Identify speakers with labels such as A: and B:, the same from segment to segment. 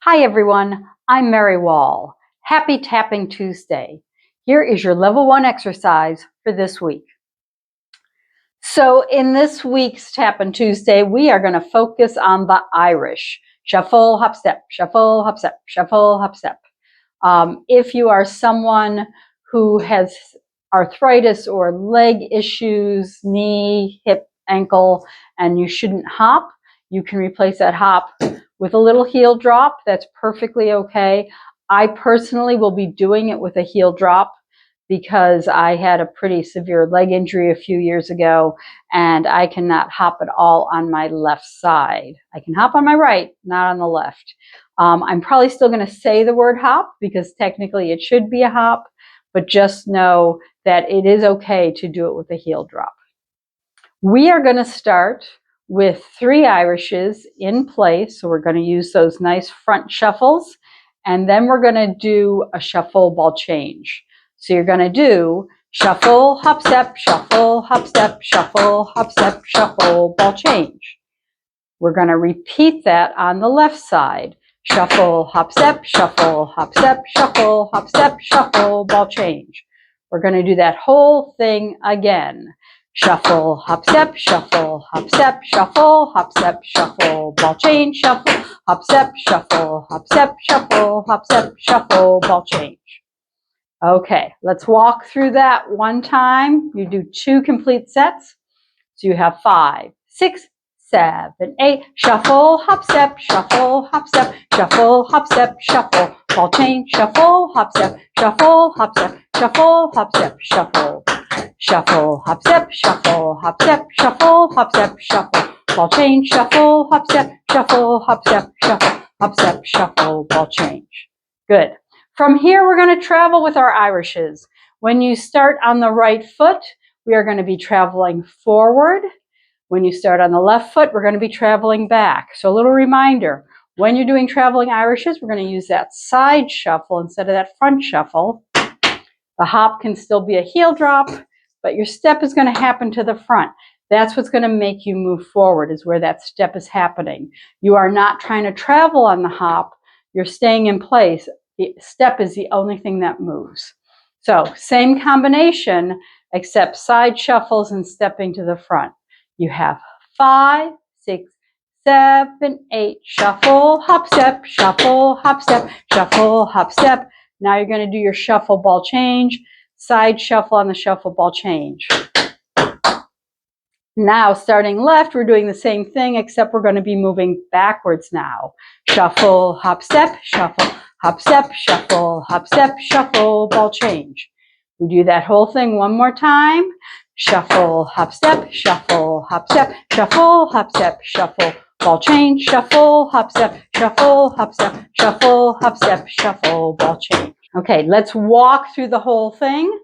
A: Hi everyone, I'm Mary Wall. Happy Tapping Tuesday. Here is your level 1 exercise for this week. So in this week's Tappin' Tuesday, we are going to focus on the Irish. Shuffle, hop, step, shuffle, hop, step, shuffle, hop, step. If you are someone who has arthritis or leg issues, knee, hip, ankle, and you shouldn't hop, you can replace that hop with a little heel drop. That's perfectly okay. I personally will be doing it with a heel drop because I had a pretty severe leg injury a few years ago and I cannot hop at all on my left side. I can hop on my right, not on the left. I'm probably still going to say the word hop because technically it should be a hop, but just know that it is okay to do it with a heel drop. We are going to start with 3 Irishes in place. So we're going to use those nice front shuffles, and then we're going to do a shuffle ball change. So you're going to do shuffle, hop, step, shuffle, hop, step, shuffle, hop, step, shuffle, ball change. We're going to repeat that on the left side. Shuffle, hop, step, shuffle, hop, step, shuffle, hop, step, shuffle, ball change. We're going to do that whole thing again. Shuffle, hop, step, shuffle, hop, step, shuffle, hop, step, shuffle, ball change, shuffle, hop, step, shuffle, hop, step, shuffle, hop, step, shuffle, ball change. Okay, let's walk through that one time. You do 2 complete sets. So you have 5, 6, 7, 8. Shuffle, hop, step, shuffle, hop, step, shuffle, hop, step, shuffle, ball change, shuffle, hop, step, shuffle, hop, step, shuffle, hop, step, shuffle. Shuffle, hop, step, shuffle, hop, step, shuffle, hop, step, shuffle, ball change, shuffle, hop, step, shuffle, hop, step, shuffle, hop, step, shuffle, ball change. Good. From here, we're going to travel with our Irishes. When you start on the right foot, we are going to be traveling forward. When you start on the left foot, we're going to be traveling back. So a little reminder, when you're doing traveling Irishes, we're going to use that side shuffle instead of that front shuffle. The hop can still be a heel drop, but your step is going to happen to the front. That's what's going to make you move forward, is where that step is happening. You are not trying to travel on the hop. You're staying in place. The step is the only thing that moves. So same combination, except side shuffles and stepping to the front. You have 5, 6, 7, 8. Shuffle, hop, step, shuffle, hop, step, shuffle, hop, step. Now you're going to do your shuffle ball change, side shuffle on the shuffle ball change. Now starting left, we're doing the same thing, except we're going to be moving backwards now. Shuffle, hop, step, shuffle, hop, step, shuffle, hop, step, shuffle, ball change. We do that whole thing one more time. Shuffle, hop, step, shuffle, hop, step, shuffle, hop, step, shuffle, ball change, shuffle, hop, step, shuffle, hop, step, shuffle, hop, step, shuffle, ball change. Okay, let's walk through the whole thing.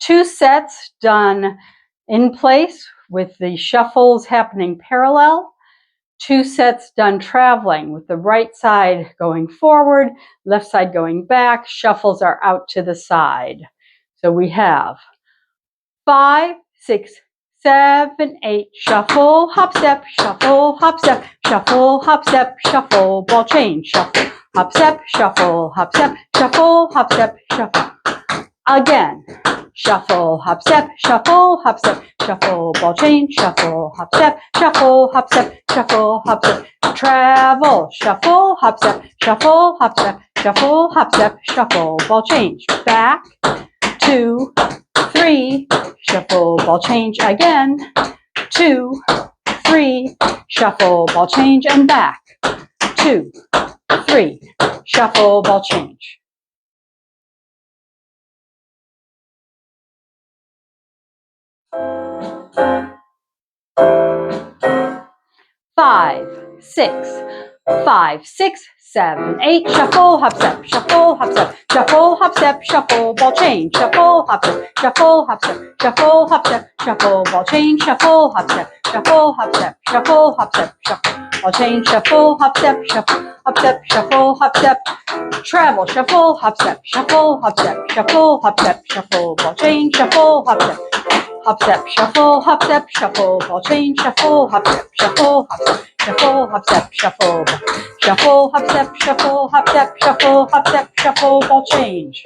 A: 2 sets done in place with the shuffles happening parallel. 2 sets done traveling with the right side going forward, left side going back. Shuffles are out to the side. So we have 5, 6, 7, 8. Shuffle, hop, step, shuffle, hop, step, shuffle, hop, step, shuffle, ball change, shuffle, hop, step, shuffle, hop, step, shuffle, hop, step, shuffle. Again. Shuffle, hop, step, shuffle, hop, step, shuffle, ball change, shuffle, hop, step, shuffle, hop, step, shuffle, hop, step, travel, shuffle, hop, step, shuffle, hop, step, shuffle, hop, step, shuffle, ball change, back, 2, 3, shuffle, ball change again, 2, 3, shuffle, ball change, and back, 2, 3, shuffle, ball change. 5, 6, 5, 6, 7, 8. Shuffle, hop, step, shuffle, hop, step, shuffle, hop, step, shuffle, ball change, shuffle, hop, step, shuffle, hop, step, shuffle, hop, step, shuffle, ball change, shuffle, hop, step, shuffle, hop, step, shuffle, hop, step, shuffle, ball change, shuffle, hop, step, shuffle, hop, step, shuffle, hop, step, travel, shuffle, hop, step, shuffle, hop, step, shuffle, hop, step, shuffle, ball change, shuffle, hop, step. Hop, step, shuffle, hop, step, shuffle, ball change, shuffle, hop, step, shuffle, hop, step, shuffle, hop, step, shuffle, Shuffle, hop, step, shuffle, hop, step, shuffle, ball change.